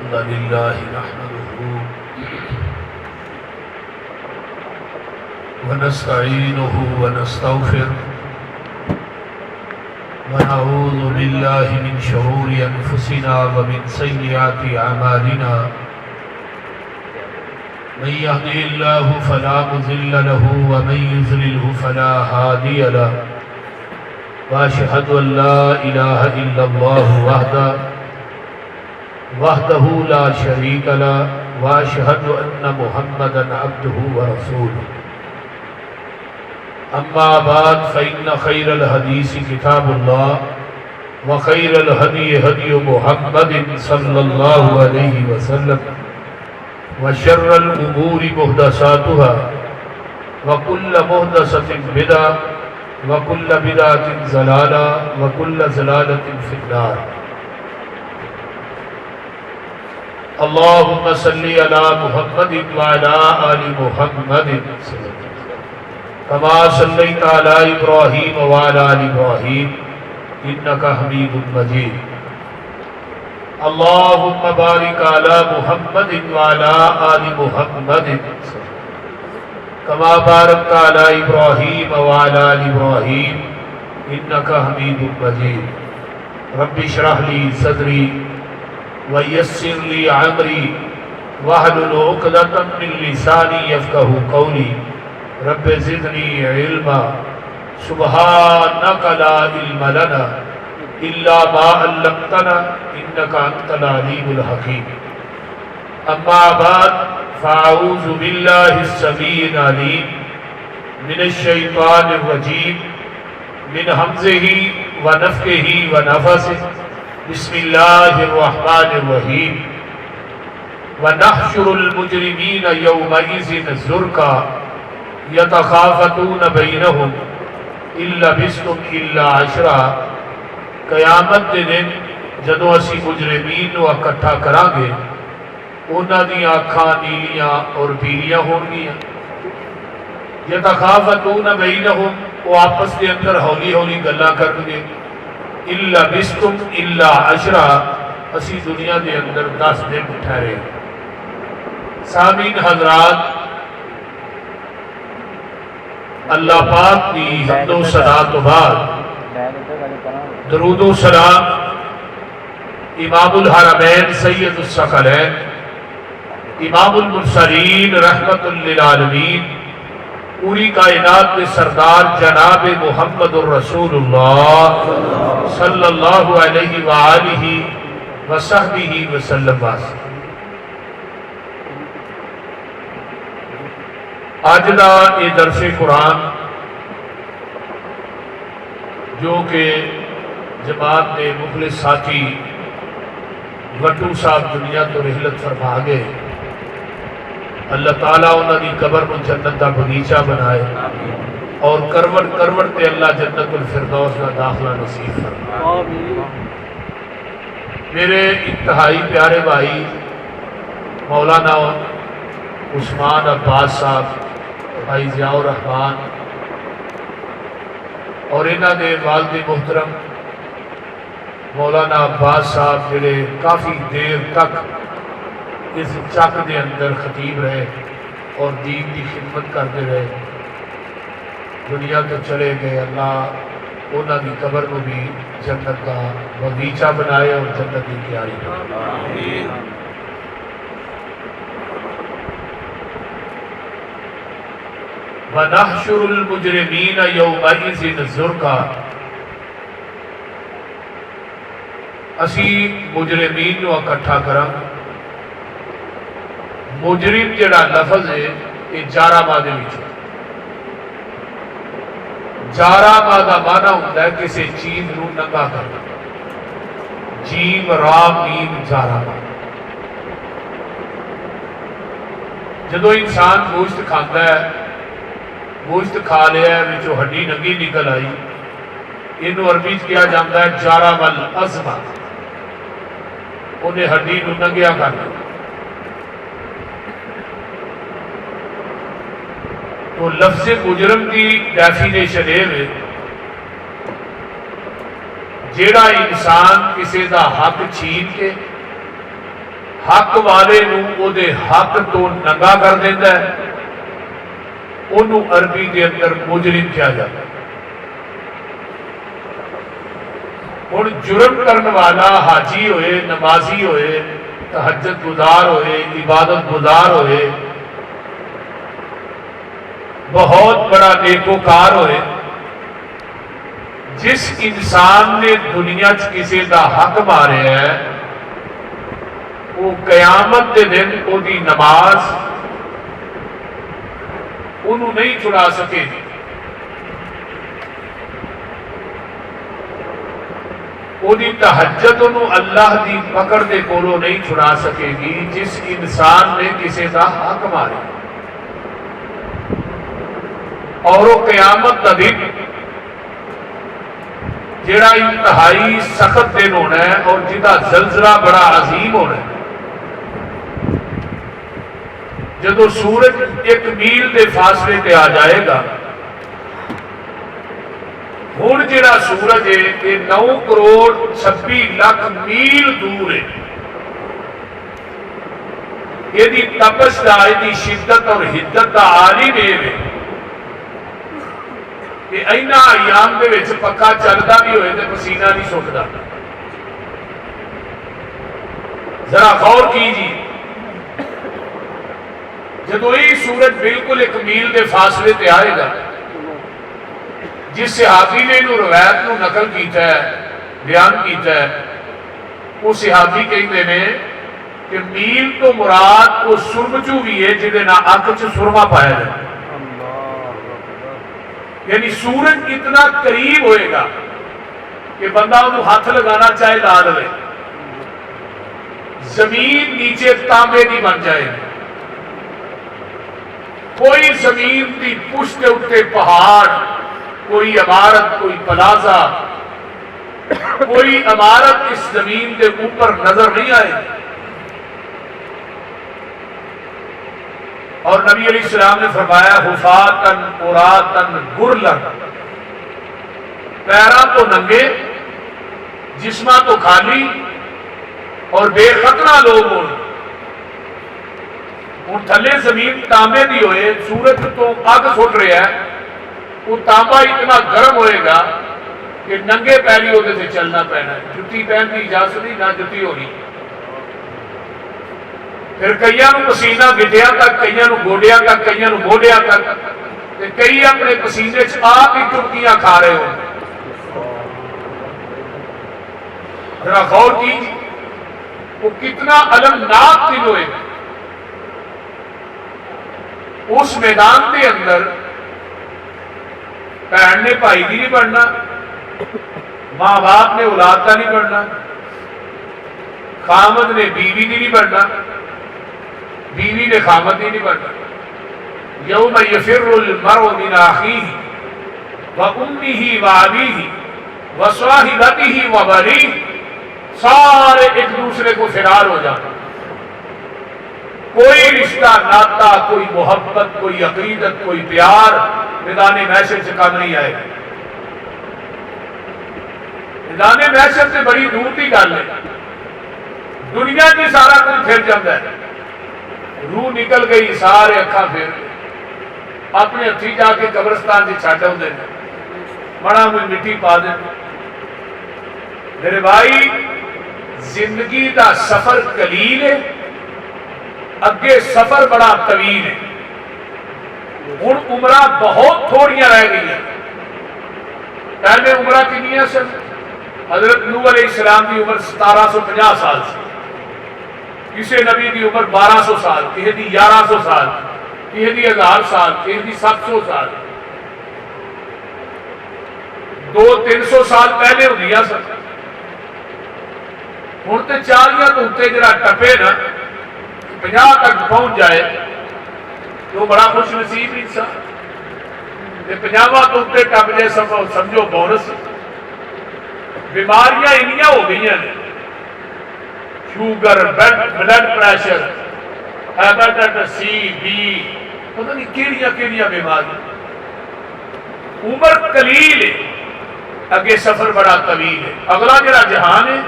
الحمد لله نحمده ونستعينه ونستغفره ونعوذ بالله من شرور أنفسنا ومن سيئات أعمالنا من يهده الله فلا مضل له ومن يضلله فلا هادي له وأشهد أن لا إله إلا الله وحده لا شريك له وأشهد أن محمدا عبده ورسوله أما بعد فإن خير الحديث كتاب الله وخير الهدي هدي محمد صلى الله عليه وسلم وشر الأمور محدثاتها وكل محدثة بدعة وكل بدعة ضلالة وكل ضلالة في النار اللهم صل على محمد وعلى آل محمد كما صليت على إبراهيم وعلى آل إبراهيم إنك حميد مجيد اللهم بارك على محمد وعلى آل محمد كما باركت على إبراهيم وعلى آل إبراهيم إنك حميد مجيد رب اشرح لي صدري ويسر لي أمري واحلل عقدة من لساني يفقهوا قولي رب زدني علما سبحانك لا علم لنا إلا ما علمتنا إنك أنت العليم الحكيم أما بعد فأعوذ بالله السميع العليم من الشيطان الرجيم من همزه ونفخه ونفثه بسم الله الرحمن الرحيم ونحشر المجرمين يومئذ زرقا يتخافتون بينهم إن لبثتم إلا عشرا قیامت کے دن جدو اسی مجرمین نو اکٹھا کران گے انہاں دی آنکھاں نیلیاں اور پیلیاں ہون گیاں یتخافتون بینہم وہ آپس کے اندر ہولی ہولی گلاں کرن گے إن لبثتم إلا عشرا اسی دنیا دے اندر 10 دن ٹھہرے سامعین حضرات اللہ پاک کی حمد و ثنا تو بعد درود و سلام امام الحرمین سید الثقلین امام المرسلین رحمت للعالمین پوری کائنات کے سردار جناب محمد الرسول اللہ صلی اللہ علیہ وآلہ وصحبہ وسلم آج دا یہ درس قرآن جو کہ جماعت نے مخلص ساتھی وٹو صاحب دنیا تو رحلت فرما گئے اللہ تعالیٰ انہوں نے قبر میں جنت کا بغیچہ بنائے اور کروڑ کروڑ تے اللہ جنت الفردوس کا داخلہ نصیب فرمائے میرے انتہائی پیارے بھائی مولانا عثمان عباس صاحب بھائی ضیاء الرحمان اور انہوں نے والد محترم مولانا عباس صاحب جڑے کافی دیر تک اس چک دے اندر خطیب رہے اور دین کی خدمت کرتے رہے دنیا تو چلے گئے اللہ انہوں کی قبر کو بھی جنت کا بغیچہ بنائے اور جنت کی تیاری کرے وَنَحْشُرُ الْمُجْرِمِينَ يَوْمَئِذٍ زُرْقًا اسی مجرمین نو اکٹھا کریں مجرم جڑا لفظ ہے یہ جارا مادے وچوں جارا مادہ مانا ہوتا ہے کسی چیز نو ننگا کرنا جیم را میم جارا مادہ جدو انسان گوشت کھاتا ہے گوشت کھا لیا ہے وچوں ہڈی ننگی نکل آئی انہوں عربی کیا جاتا ہے جارا مل ازمہ انہیں ہڈی نو ننگیا کرنا تو لفظ مجرم کی ڈیفینیشن ہے جیڑا انسان کسی دا حق چھین کے حق والے نو او دے حق تو ننگا کر دیتا ہے، انہوں عربی دے اندر مجرم کیا جاتا ہے۔ اور جرم کرنے والا حاجی ہوئے، نمازی ہوئے، تہجد گزار ہوئے، عبادت گزار ہوئے، بہت بڑا نیکوکار ہوئے، جس انسان نے دنیا کسی دا حق مارے ہے، وہ قیامت دے دن وہ دی نماز انہوں نہیں چھڑا سکے گی، وہ دی تہجد انہوں اللہ دی پکڑ دے کولو نہیں چھڑا سکے گی جس انسان نے کسی دا حق مارے، اور وہ قیامت دا دن جڑا انتہائی سخت دن ہونا ہے اور جدا زلزلہ بڑا عظیم ہونا ہے، جدو سورج ایک میل دے فاصلے تے آ جائے گا، ہن جڑا سورج ہے یہ 9 کروڑ 26 لاکھ میل دور ہے، یہ دی تپش دا، یہ دی شدت اور حدت دا عالم ہے کہ اینا ایام دے وچ پکا چلدا بھی ہوئے تے پسینہ نہیں سکدا۔ ذرا غور کیجیے، جدو یہ سورج بالکل ایک میل دے فاصلے تے آئے گا، جس صحابی نے انہوں روایت نو نقل کیتا ہے، بیان کیتا ہے، وہ صحابی کہتے ہیں کہ میل تو مراد وہ سرمچو بھی ہے جدے نہ اکھ چ سرما پایا جائے، یعنی سورج اتنا قریب ہوئے گا کہ بندہ انہوں ہاتھ لگانا چاہے لا لے، زمین نیچے تانبے دی بن جائے گی، کوئی زمین دی پشت اٹھے پہاڑ، کوئی عمارت، کوئی پلازا، کوئی عمارت اس زمین کے اوپر نظر نہیں آئے، اور نبی علیہ السلام نے فرمایا حفاتن عراتن غرلن، پیراں تو ننگے، جسماں تو خالی اور بے خطرہ لوگ ہونے، اور تھلے زمین تانبے دی ہوئے، سورج تو اگ سٹ رہا ہے، وہ تانبا اتنا گرم ہوئے گا کہ ننگے پیری ہوتے سے چلنا پینا ہے، جتی پہن کی اجازت نہیں، نہ جتی ہونی، پھر کئیاں نو پسینہ گٹیا تک، کئیاں نو گوڑیا تک، کئیاں نو موڑیا تک، کئی اپنے پسینے چ آپ ہی ٹبکیاں کھا رہے ہوں۔ ذرا غور کیجیے وہ کتنا المناک دن ہوئے گا، اس میدان کے اندر بہن نے بھائی بھی نہیں بننا، ماں باپ نے اولاد کا نہیں بننا، خامد نے بیوی نہیں بننا، بیوی نے خامد نہیں بننا۔ یوم یفر المرء من اخیہ وامہ وابیہ وصاحبتہ وبنیہ، سارے ایک دوسرے کو فرار ہو جانا، کوئی رشتہ ناتا، کوئی محبت، کوئی عقیدت، کوئی پیار میدان محشر سے کم نہیں آئے گا۔ میدان محشر سے بڑی دور کی گل ہے، دنیا کی سارا کچھ پھر جاتا ہے، روح نکل گئی، سارے اکھاں پھر اپنے ہتھی جا کے قبرستان سے چھڈ آؤندے نے، بڑا کوئی مٹی پا دیں۔ میرے بھائی زندگی دا سفر قلیل ہے، اگے سفر بڑا طویل ہے، ہن عمرہ بہت تھوڑیاں رہ گئی ہیں۔ پہلے عمرہ کنیاں سن؟ حضرت نوح علیہ السلام کی عمر 1750 سال سی، کسی نبی کی عمر 1200 سال، کسی دی 1100 سال، کسی دی 1000 سال، کسی دی 700 سال، 200-300 سال پہلے ہوندیاں سن۔ ہن تے 40 تو اتنے جڑا ٹپے نا 50 تک پہنچ جائے تو بڑا خوش نصیب انسان، 50 تو اتنے ٹپ جائے سمجھو بونس۔ بیماریاں انیاں ہو گئی ہیں، sugar, blood pressure, hepatitis C, B, پتہ نہیں کیڑیاں کیڑیاں بیماریاں۔ عمر قلیل ہے، اگے سفر بڑا طویل ہے۔ اگلا جڑا جہان ہے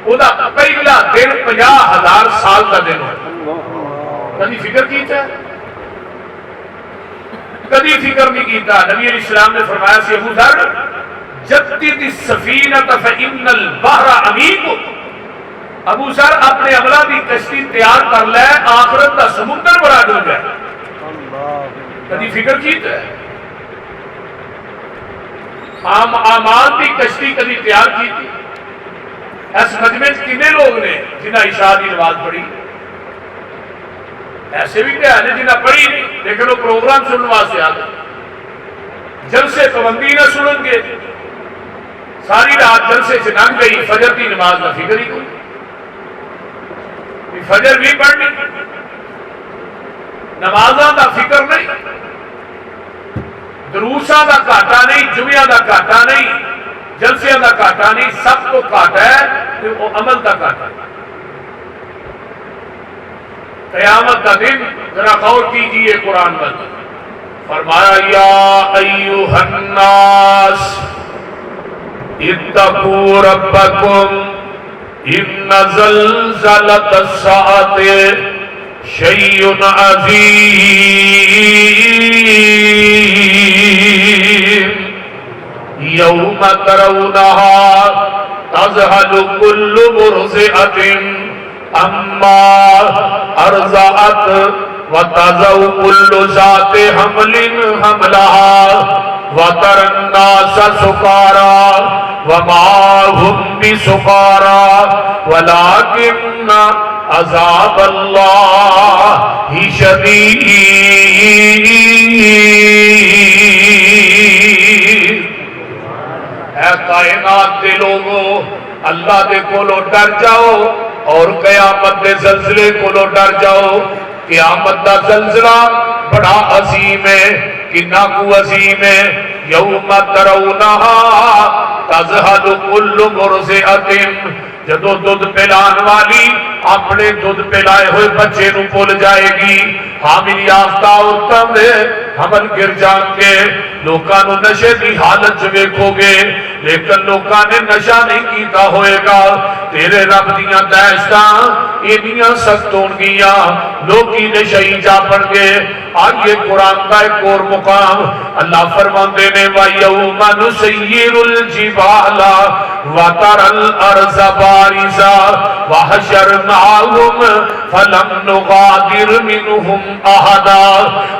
وہ پہلا دن 50,000 سال کا دن ہوتا. کبھی فکر کیتا ہے؟ کبھی فکر نہیں کیتا. نبی علیہ السلام نے فرمایا سی ابو ذر جدد السفینۃ فإن البحر عمیق. ابو ذر اپنے عملہ دی کشتی تیار کر لے، آخرت دا سمندر بڑا ڈوب ہے. کبھی فکر کیتا ہے؟ عام اعمال دی کشتی کبھی تیار کی تھی؟ اس مجمع کتنے لوگ نے جنہیں عشاء کی نماز پڑھی؟ ایسے بھی کیا ہے جنہیں پڑھی نہیں لیکن وہ پروگرام سننے واسطے آ گئے. جلسے پابندی نہ سنیں گے، ساری رات جلسے سے لنگ گئی، فجر کی نماز نہ فکر ہی کوئی. فجر بھی پڑھنی، نمازاں دا فکر نہیں، دروساں دا گھاٹا نہیں، جمعہ دا گھاٹا نہیں، جلسے دا گھاٹا نہیں. سب کو گھاٹا ہے کہ وہ عمل دا گھاٹا ہے. قیامت کا دن ذرا غور کیجئے قرآن میں فرمایا یا ایھا الناس اتقوا ربکم ان زلزلۃ الساعۃ شیء عظیم یوم ترونها تذہل کل مرضعۃ اما ارضعت وتضع كل ذات حمل حملها وترى الناس سكارى وما هم بسكارى ولكن عذاب الله شديد. اے کائنات کے لوگوں، اللہ دے کولو ڈر جاؤ اور قیامت دے زلزلے کولو ڈر جاؤ. قیامت دا زلزلہ بڑا عظیم ہے، کنا کو عظیم ہے. یوم ترونہا تذہل کل مرضعۃ، جدو دودھ پلان والی اپنے دودھ پلائے ہوئے بچے نو بھول جائے گی. حامل یافتہ عورتاں دے حمل گر جان کے لوکاں نو نشے دی حالت چ ویکھو گے، لیکن لوکاں نے نشہ نہیں کیتا ہوئے گا. تیرے رب دیاں دہشتاں اینیاں سخت ہون گیاں، لوکی نشئی جاپن گے. آئیے قرآن کا ایک اور مقام اللہ فرماندے نے وَيَوْمَ نُسَيِّرُ الْجِبَالَ وَتَرَى الْأَرْضَ بَارِزَةً وَحَشَرْنَاهُمْ فَلَمْ نُغَادِرْ مِنْهُمْ أَحَدًا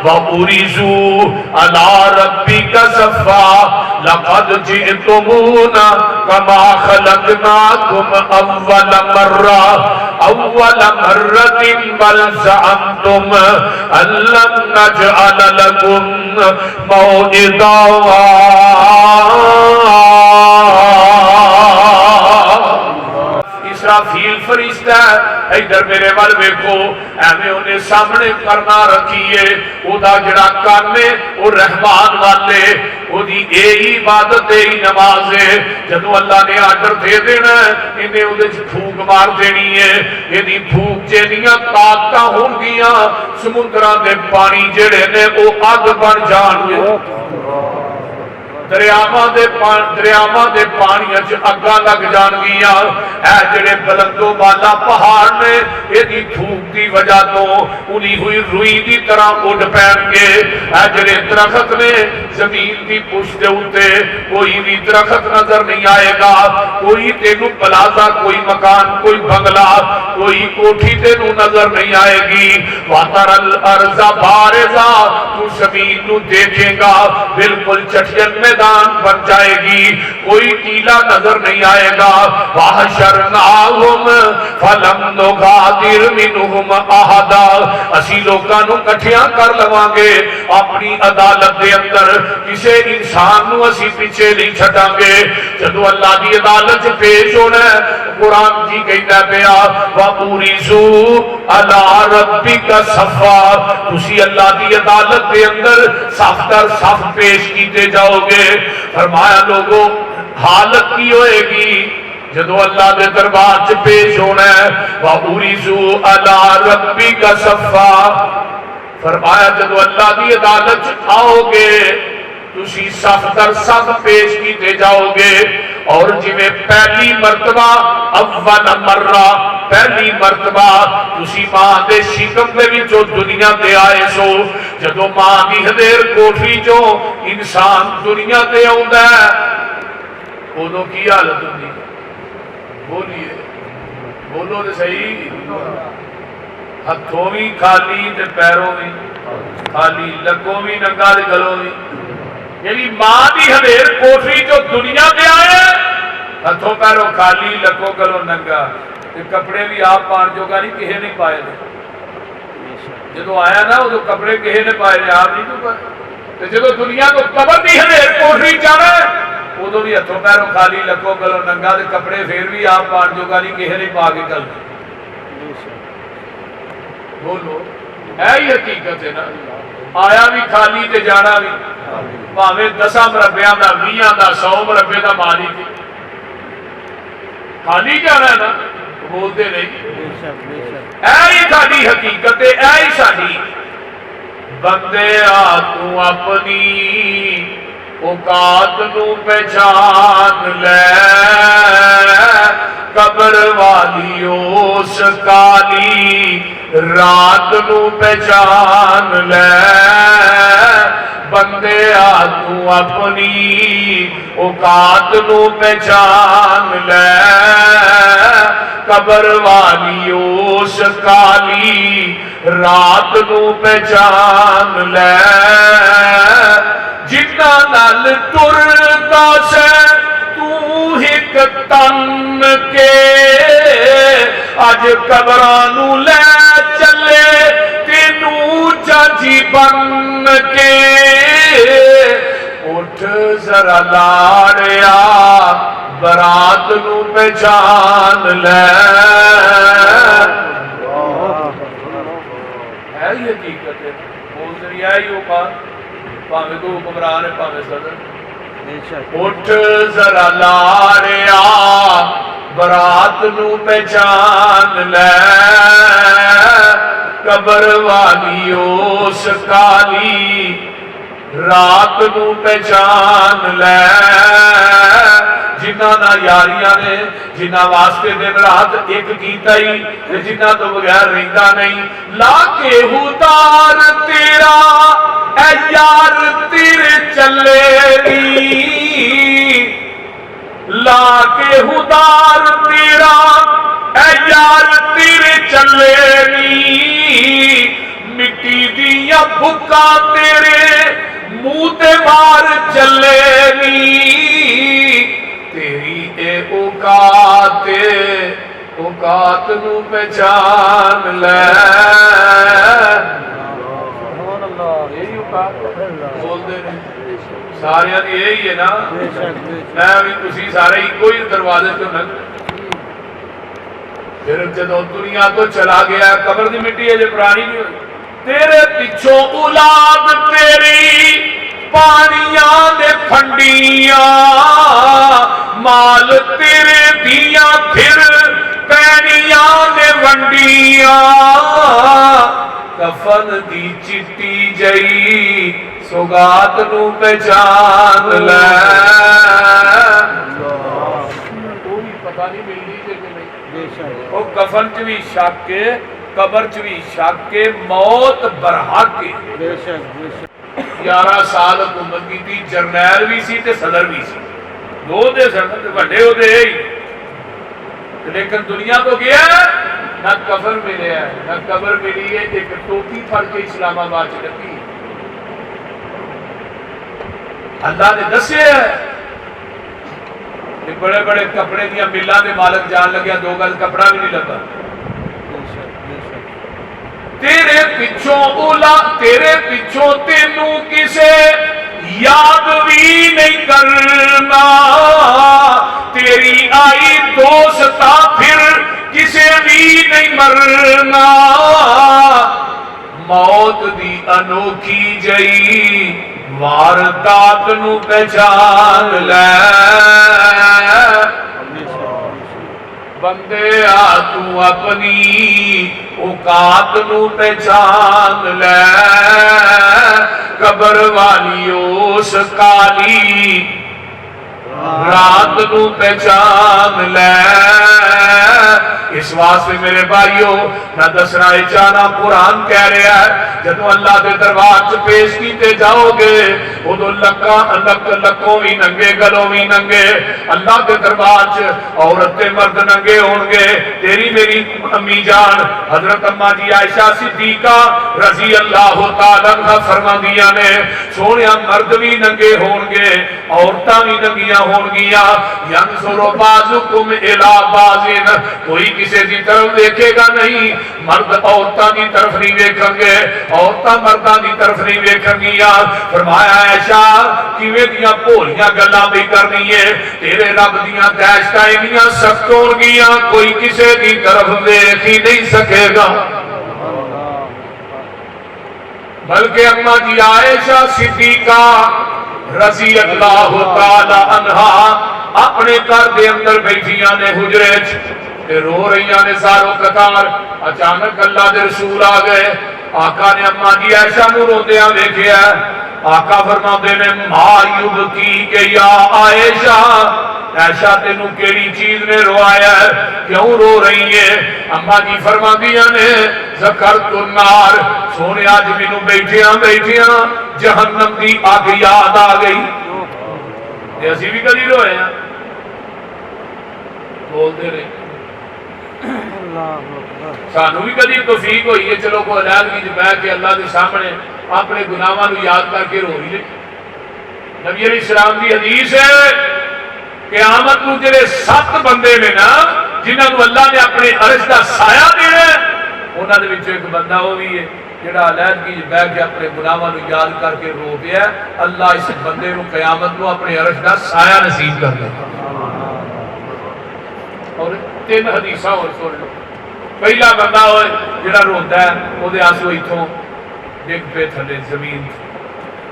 وَبُرِزُوا عَلَى رَبِّكَ صَفًّا لَقَدْ جِئْتُمُونَا كَمَا خَلَقْنَاكُمْ أَوَّلَ مَرَّةٍ بَلْ زَعَمْتُمْ أَن لَّن نَّجْعَلَ لَكُمْ مَوْعِدًا. اسرافیل فرشتہ ہے ادھر میرے وال ویکھو، ایویں انہیں سامنے کرنا رکھیے. او دا جڑا کام ہے او رحمان والے، او دی اے عبادت اے نماز ہے. جدو اللہ نے آرڈر دے دینا ہے انہیں او دے پھوک مار دینی ہے. یہ دی پھوک جینیاں طاقتاں ہون گیاں، سمندراں دے پانی جڑے نے او اگ بن جان گے. دریاواں دے پانی اچ اگاں لگ جان گیاں. اے جڑے بلندوں والا پہاڑ نے یہ دی پھوک دی وجہ تو انہی ہوئی روئی دی طرح اڑ پین گے. اے جڑے درخت نے زمین دی پشت دے اوتے کوئی بھی درخت نظر نہیں آئے گا، کوئی تینو پلازا، کوئی مکان، کوئی بنگلہ، کوئی کوٹھی تینو نظر نہیں آئے گی. وَتَرَى الْأَرْضَ بَارِزَةً، تو زمین نو دیکھے گا بالکل چٹیل میدان بن جائے گی، کوئی ٹیلا نظر نہیں آئے گا. وَحَشَرْنَاهُمْ فَلَمْ نُغَادِرْ مِنْهُمْ أَحَدًا، اسی لوگاں نو کٹھیاں کر لواں گے اپنی عدالت دے اندر. کسے انسان نو اسی پیچھے نہیں چھٹاں گے. جدو اللہ دی عدالت پیش ہونا ہے قرآن کی کہتا پیا وَبُرِزُوا عَلَىٰ رَبِّكَ صَفًّا، تسی اللہ دی عدالت دے اندر صف در صف پیش کیتے جاؤ گے. فرمایا لوگوں حالت کی ہوئے گی جدو اللہ دے دربار چ پیش ہونا ہے. وَبُرِزُوا عَلَىٰ رَبِّكَ صَفًّا، فرمایا جدو اللہ دی عدالت آؤ گے تسی صف در صف پیش کیتے جاؤ گے، اور جویں پہلی مرتبہ اول مرہ پہلی مرتبہ تسی ماں دے شکم دے وچوں دنیا تے آئے سو، جدوں ماں دی حدیر کوٹھی چوں انسان دنیا تے آوندا ہے اودوں کی حالت ہوندی؟ بولیے بولو تے صحیح، ہتھوں بھی خالی تے پیروں بھی خالی، لگوں بھی ننگا تے گلوں بھی، یعنی ماں دی حدیر کوٹھی جو دنیا تے آئے ہتھوں پیروں خالی لگوں گلوں ننگا، تے کپڑے بھی آپ پان جوگا نہیں کہے نہیں پائے نے، جدو آیا نا وہ کپڑے کہے نے پائے نے آپ نہیں تو پائے، تے جدو دنیا تو قبر دی حدیر کوٹھی جانا ہے ادو بھی ہتھوں پیروں خالی لگوں گلوں ننگا، تے کپڑے پھر بھی آپ پان جوگا نہیں کہے نہیں پا کے گل، بولو ہے ہی حقیقت ہے نا، آیا بھی خالی تے جانا بھی، پاویں 10 مربیاں دا 20 دا 100 مربے دا مالک خالی جانا ہے نا، بولتے نہیں، اے ہی ساری حقیقت ہے، اے ہی ساری بندے تو اپنی اوقات نو پہچان لے، قبر والی اس کالی رات نو پہچان لے، بندے تو اپنی اوقات نو پہچان لے، قبر والی اس کالی رات نو پہچان لے، جنا نال ٹردا سے تو ایک تن کے، اج قبراں نو لے چلے تینوں چاچی بن کے، اٹھ ذرا لاڑیا برات نو پہچان لے، ہے یہ حقیقت ہے، بول رہی ہے یہ بات، پاویں تو حکمران ہے پاویں صدر، اٹھ ذرا لاڑیا برات نو پہچان لے، قبر والی اس کالی رات نو پہچان لے، جنہ نہ یاریاں نے، جنہ واسطے دن رات ایک کیتا ہی، جنہ تو بغیر رہندا نہیں، لا کے ہدار تیرا اے یار تیرے چلے نی، لا کے ہدار تیرا اے یار تیرے چلے نی، مٹی دیا بھکا تیرے منہ تے مار چلے نی، تیری اے اوقات نو پہچان لے، یہی اوقات بول دے رہے سارے یہی ہے نا، میں بھی تسی سارے ہی کوئی دروازے تو نہ، پھر جدو دنیا تو چلا گیا قبر دی مٹی ہے جو پرانی نہیں ہوئی، تیرے پیچھوں اولاد تیری پانیاں دے پھنڈیاں، مال تیرے دیاں پھر پینیاں دے ونڈیاں، کفن دی چٹی جئی سوگات نو پہچان لے، کوئی پتہ نہیں ملنی کہ وہ کفن چ بھی شک کے، قبر چ بھی شک کے، موت برحق کے، 11 سال حکومت کی تھی، جرنیل بھی سی تے صدر بھی سی، دو دے سن بڑے ہوتے ہی، لیکن دنیا تو گیا نہ کفن ملے ہے نہ قبر ملی ہے، ایک ٹوپی پھڑ کے اسلام آباد چ رکھی، اللہ نے دسے ہے کہ بڑے بڑے کپڑے دیا ملہ دے مالک جان لگیا 2 گز کپڑا بھی نہیں لگا، تیرے پیچھوں اولا تیرے پیچھوں تینوں کسے یاد بھی نہیں کرنا، تیری آئی دوستا پھر کسے بھی نہیں مرنا، موت دی انوکھی جئی واردات نو پہچان لے، بندے تو اپنی اوقات نو پہچان لے، قبر والی اس کالی رات نو پہچان لے. اس واسطے میرے بھائیو نہ دسنا چاہنا قرآن کہہ رہا ہے جدو اللہ دے دربار چ پیش کیتے جاؤ گے ادو لکوں بھی ننگے گلوں بھی ننگے. اللہ دے دربار چ عورت تے مرد ننگے ہون گے. تیری میری امی جان حضرت اما جی عائشہ صدیقہ رضی اللہ تعالی عنہ فرماندیاں نے سونیا مرد بھی ننگے ہون گے عورتاں بھی ننگیاں ہون گیاں. ینظر بعضکم الی بعض کوئی کسی دی طرف دیکھے گا نہیں. مرد عورتاں دی طرف نہیں دیکھیں گے عورتاں مرداں دی طرف نہیں دیکھیں گیاں. فرمایا عائشہ کیویں دیاں بھولیاں گلاں بھی کرنی ہے تیرے رب دیاں دہشتاں انیاں سخت ہون گیاں کوئی کسی دی طرف دیکھ ہی نہیں سکے گا. بلکہ اما جی عائشہ صدیقہ رضی اللہ تعالی عنہا اپنے گھر دے اندر بیٹھیاں نے حجرے تے رو رہیاں نے ساروں قطار. اچانک اللہ دے رسول آ گئے. آقا نے اما جی عائشہ نو روندیاں ویکھیا. آقا فرماندے نے ما یبکی کہ یا عائشہ عائشہ تینوں کیڑی چیز نے روایا ہے کیوں رو رہی ہے؟ اما جی فرماندیاں نے ذکرت النار سونے اج مینوں بیٹھیاں بیٹھیاں جہنم دی اگ یاد آ گئی. تے اسی بھی کدی روئے ہیں بولتے رہے سانو بھی کدی توفیق ہوئی ہے چلو کوئی علیحدگی چ بیٹھ کے اللہ کے سامنے اپنے گناہاں نو یاد کر کے رو ہی لے. نبی علیہ السلام کی حدیث ہے قیامت نو جڑے 7 بندے نے نا جنہاں نو اللہ نے اپنے عرش دا سایہ دینا ہے انہاں دے وچوں ایک بندہ وہ بھی ہے جڑا علیحدگی چ بیٹھ کے اپنے گناہاں نو یاد کر کے رو پیا. اللہ اس بندے نو قیامت نو اپنے عرش دا سایہ نصیب کر دے. اور 3 حدیثاں اور سن لو. پہلا بندہ ہوئے جڑا روتا ہے وہ دے آنسو اتھوں ڈگ پہ تھلے زمین.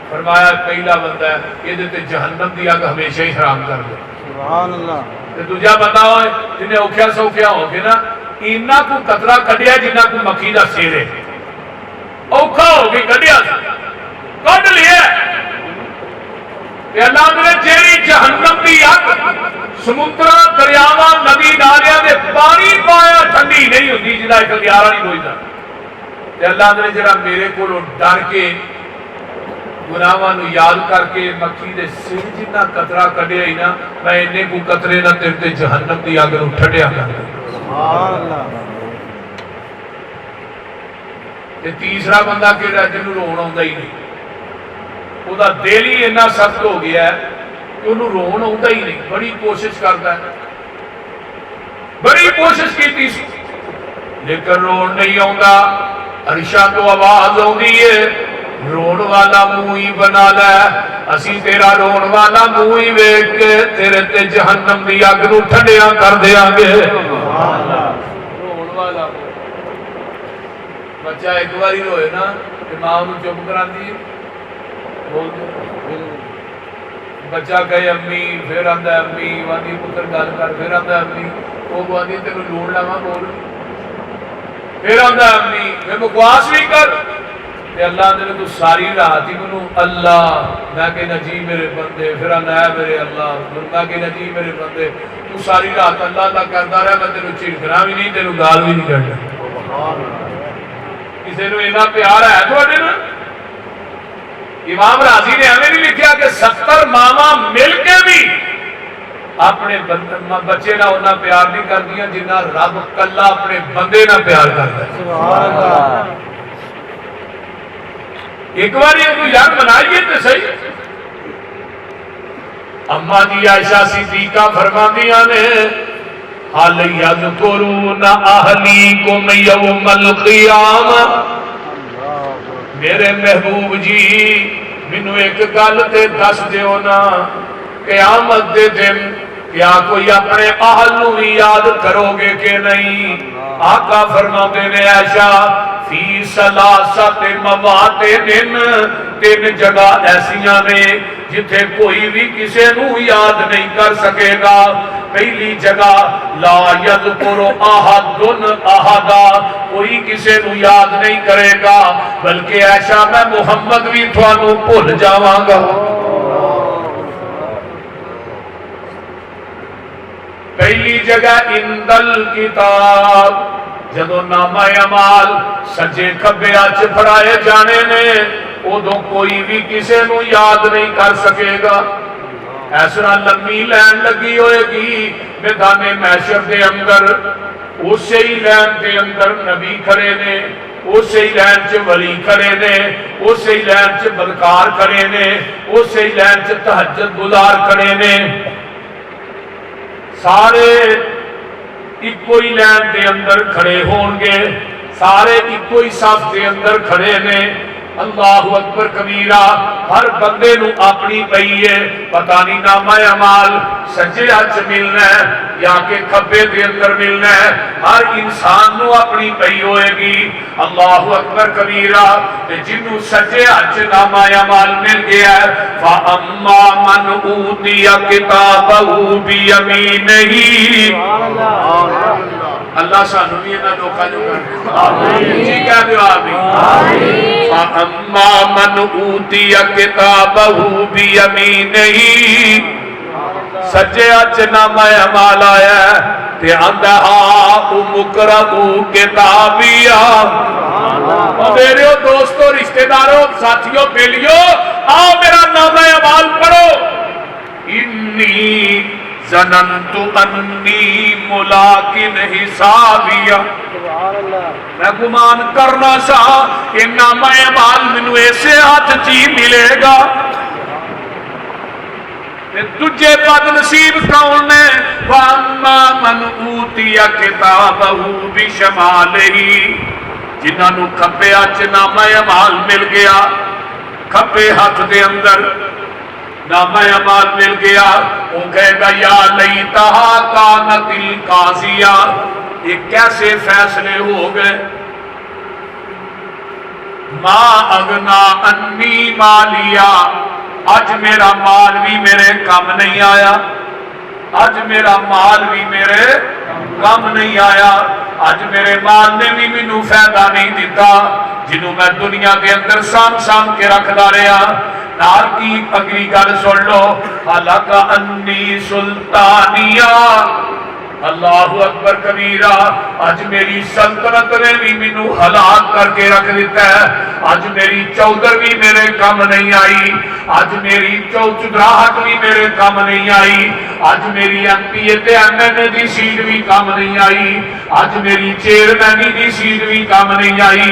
فرمایا پہلا بندہ ہے یہ تے جہنم دی اگ ہمیشہ ہی حرام کر دے. سبحان اللہ. تے دوجا بندہ ہوئے جنہیں اوکھیا سوکھیا ہو کے نا اینا کو قطرہ کڈیا جنہ کو مکھی دا سیر ہے اوکھا ہو کے کڈیا کڈ لیا. اللہ نے جیڑی جہنم دی اگ سمندراں دریاواں ندی نالیاں دے پانی پایا ٹھنڈی نہیں ہوندی جدا ایک گیارہ نہیں ہوئی. تے اللہ نے جڑا میرے کولوں ڈر کے گناہاں نو یاد کر کے مکھی دے سر جنہ قطرہ کڈیا ہی نا میں انے کو قطرے نہ تیرے تے جہنم دی اگ نو ٹھڈیا کر دے. سبحان اللہ. تے تیسرا بندہ کہڑا جنوں رون آوندا ہی نہیں وہ دل ہی اتنا سخت ہو گیا ہے کہ انہوں رون آتا ہی نہیں. بڑی کوشش کرتا ہے بڑی کوشش کی لیکن رون نہیں آتا. عرشاں تو آواز آتی ہے رون والا منہ ہی بنا لے اسی تیرا رون والا منہ ہی ویکھ کے تیرے تے جہنم دی اگ نو ٹھنڈیاں کر دیاں گے. رون والا بچہ ایک باری روئے نا کہ ماں نو چپ کراندی بچہ کہے امی پھر آندا ہے امی وادی پتر گل کر پھر آندا ہے امی وہ وادی تینوں لوڑ لاواں بول پھر آندا ہے امی میں بکواس بھی کر. تے اللہ نے تو ساری رات ہی مینوں اللہ میں کہ نجی میرے بندے پھر آندا ہے میرے اللہ میں کہ نجی میرے بندے تو ساری رات اللہ اللہ کردا رہا میں تینوں چڑکنا بھی نہیں تینوں گال بھی نہیں کرنا. کسی نوں اتنا پیار ہے تواڈے نال. امام راضی نے ہمیں نہیں لکھا کہ 70 ماواں مل کے بھی اپنے بچے نہ اتنا پیار نہیں کردیا جنہ رب کلا اپنے بندے نہ پیار کرتا ہے. سبحان اللہ. ایک بار یہ یاد بنائیے تو صحیح. اما جی عائشہ صدیقہ فرماندیاں نے حال یذکرون اہلیکم یوم القیامہ میرے محبوب جی مینوں ایک گل تے دس دیو نا قیامت دے دن کیا کوئی اپنے اہل نو بھی یاد کرو گے کہ نہیں؟ آقا فرماتے نے عائشہ فی ثلاثت مواطن 3 جگہ ایسیاں نے جتھے کوئی بھی کسی نو یاد نہیں کر سکے گا. پہلی جگہ لا یذکر احد احدا، کوئی کسی نو یاد نہیں کرے گا، بلکہ ایسا میں محمد بھی تھانوں بھول جاواں گا۔ پہلی جگہ اندل کتاب، جدو نامہ اعمال سجے کھبے اچ پھڑائے جانے نے، ادو کوئی بھی کسی نو یاد نہیں کر سکے گا۔ ایسا لمبی لین لگی ہوئے گی میدان محشر دے اندر، اسی ہی لین دے اندر نبی کھڑے نے، اسی ہی لین چ ولی کھڑے نے، اسی ہی لین چ بدکار کھڑے نے، اسی ہی لین چ تہجد گزار کھڑے نے، سارے ایک ہی لین دے اندر کھڑے ہون گے، سارے ایک ہی صف دے اندر کھڑے نے۔ اللہ اکبر کبیرہ، ہر بندے نو اپنی پئی ہے، پتہ نہیں نامہ اعمال سجے ہاتھ ملنا ہے یا کہ کھبے دے اندر ملنا ہے، ہر انسان نو اپنی پئی ہوئے گی۔ اللہ اکبر کبیرہ، جنوں سجے ہاتھ نامہ اعمال مل گیا ہے، فَأَمَّا مَنْ أُوتِيَ كِتَابَهُ بِيَمِينِهِ۔ اللہ سانو بھی انہاں دھوکا جو کر جی کہہ دیو آمین۔ فَأَمَّا مَنْ أُوتِيَ كِتَابَهُ بِيَمِينِهِ، سجے اچ نامہ اعمال آیا ہے تے آندا ہاؤم اقرؤوا کتابیہ۔ میرے دوستو، رشتہ داروں، ساتھیوں، بیلیوں، آؤ میرا نامہ اعمال پڑھو۔ انی ظننت انی ملاقٍ حسابیہ، میں گمان کرنا سا کہ نامہ اعمال مینوں ایسے ہاتھ چی ملے گا۔ تجھے بد نصیب کون نے؟ وَأَمَّا مَنْ أُوتِيَ كِتَابَهُ بِشِمَالِهِ، جنہاں نو کھبے ہاتھ نامہ اعمال مل گیا، کھبے ہاتھ دے اندر نامہ اعمال مل گیا، وہ کہے گا یا لیتہا کانت القاضیہ، یہ کیسے فیصلے ہو گئے؟ ما اغنا انی مالیہ، آج میرا مال بھی میرے کام نہیں آیا، آج میرا مال بھی میرے کام نہیں آیا، آج میرے مال نے بھی مینوں فائدہ نہیں دیتا، جنہوں میں دنیا کے اندر سام کے رکھ دا رہا۔ نار کی اگلی گل سن لو، حَلَقَ أَنِّي سُلْطَانِيَا، اللہ اکبر کبیرہ، آج میری سلطنت نے بھی مینوں ہلاک کر کے رکھ دیتا ہے، آج میری چودھری میرے کام نہیں آئی، آج میری چودراہٹ بھی میرے کام نہیں آئی، آج میری ایم پی اے تے ایم این اے دی سیٹ بھی کام نہیں آئی، آج میری چیئرمینی دی سیٹ بھی کام نہیں آئی،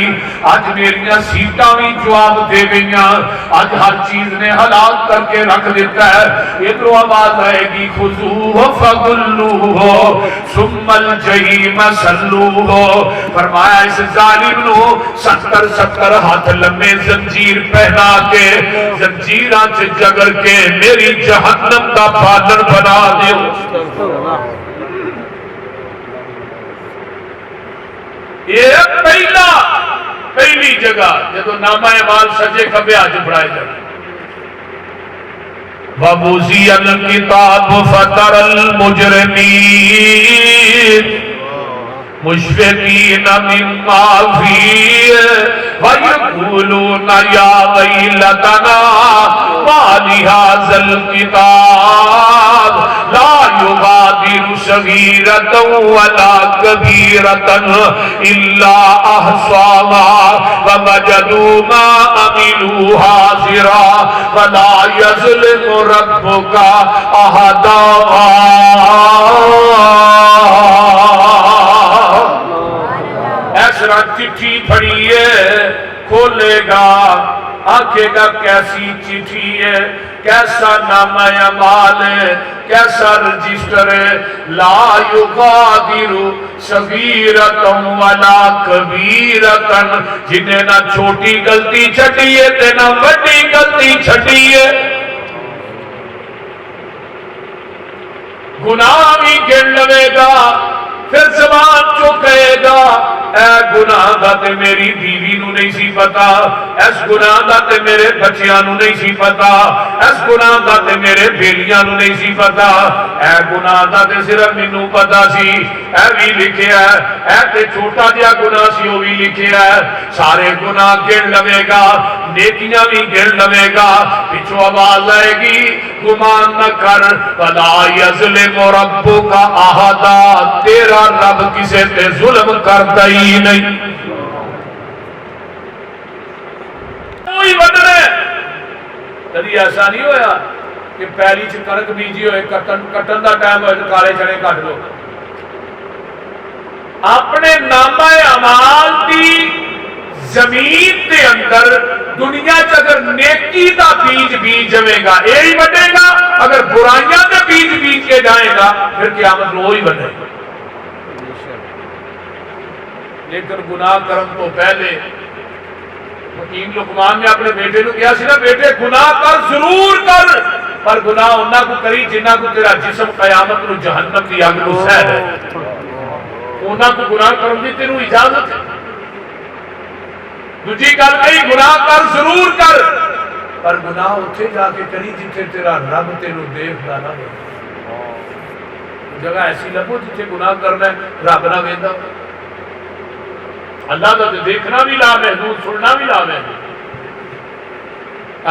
آج میری سیٹاں بھی جواب دے گئیاں، آج ہر چیز نے ہلاک کر کے رکھ دیتا ہے۔ ادھر آواز آئے گی خذوہ فغلوہ ثم الجحیم صلوہ، فرمایا اس ظالم نو 70 ہاتھ لمبے زنجیر پہنا کے زنجیراں چ جگر کے میری جہنم دا پالن بنا دیو۔ یہ پہلی جگہ جدو نامہ اعمال سجے کھبے ہاتھ پڑھائے جائے، وَوُضِعَ الْكِتَابُ فَتَرَى الْمُجْرِمِينَ مُشْفِقِينَ مِمَّا فِيهِ وَيَقُولُونَ يَا وَيْلَتَنَا مَا لِهَذَا الْكِتَابِ لَا يُغَادِرُ صَغِيرَةً وَلَا كَبِيرَةً إِلَّا أَحْصَاهَا وَوَجَدُوا مَا عَمِلُوا حَاضِرًا وَلَا يَظْلِمُ رَبُّكَ أَحَدًا۔ ایسا چٹھی پڑھی ہے، کھولے گا، آنکھے گا کیسی چٹھی ہے، کیسا نامہ اعمال ہے، کیسا رجسٹر ہے، لا یغادر صغیرۃ ولا کبیرۃ، جنہیں نہ چھوٹی غلطی چھٹی ہے تے نہ بڑی غلطی چھٹی ہے، گناہ بھی گن لوے گا، پھر زبان چو کہے گا اے گناہ دا تے میری بیوی نو نہیں سی پتا، اس گناہ دا تے میرے بچیاں نو نہیں سی پتا، اس گناہ دا تے میرے بیلیاں نو نہیں سی پتا، اے گناہ دا تے صرف مینوں پتا سی، اے بھی لکھیا ہے، اے تے چھوٹا جہا گناہ سی وہ بھی لکھیا ہے، سارے گناہ گن لوے گا، نیکیاں بھی گن لوے گا، پچھو آواز آئے گی گمان نہ کر ولا یظلم ربک احدا، تیرا رب کسے تے ظلم کرتا ہی نہیں۔ کوئی بدل ہے کبھی ایسا نہیں ہویا کہ پہلی چ کنک بیجی ہوئے کٹن دا ٹائم ہوئے تو کالے چنے کٹ لو، اپنے نامہ اعمال دی زمین دے اندر دنیا چ اگر نیکی دا بیج بیج جائے گا یہی بنے گا، اگر برائیاں دے بیج بیج کے جائے گا پھر قیامت رو ہی بنے گا۔ لیکن گناہ کرم تو پہلے حکیم لقمان نے اپنے بیٹے کو کیا سی نا، بیٹے گناہ کر ضرور کر، پر گناہ انہاں کو کری جنہاں کو تیرا جسم قیامت نو جہنم دی اگ نو سہ ہے، انہاں کو گناہ کرن دی تینوں اجازت ہے۔ دوجی گل کہی گناہ کر ضرور کر، پر گناہ اتنے جا کے کری جتنے تیرا رب تینوں دیکھدا نہ ہو، جگہ ایسی لبو جتنے گناہ کرنا ہے رب نہ ویندا، اللہ کا دیکھنا بھی لا محدود، سننا بھی لا محدود۔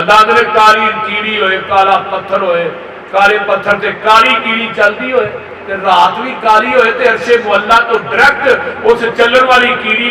اللہ نے کالی کیڑی ہوئے، کالا پتھر ہوئے، کالے پتھر سے کالی کیڑی چلتی ہوئے تے رات بھی کالی ہوئے تے عرش معلا تو ڈائریکٹ اس چلن والی کیڑی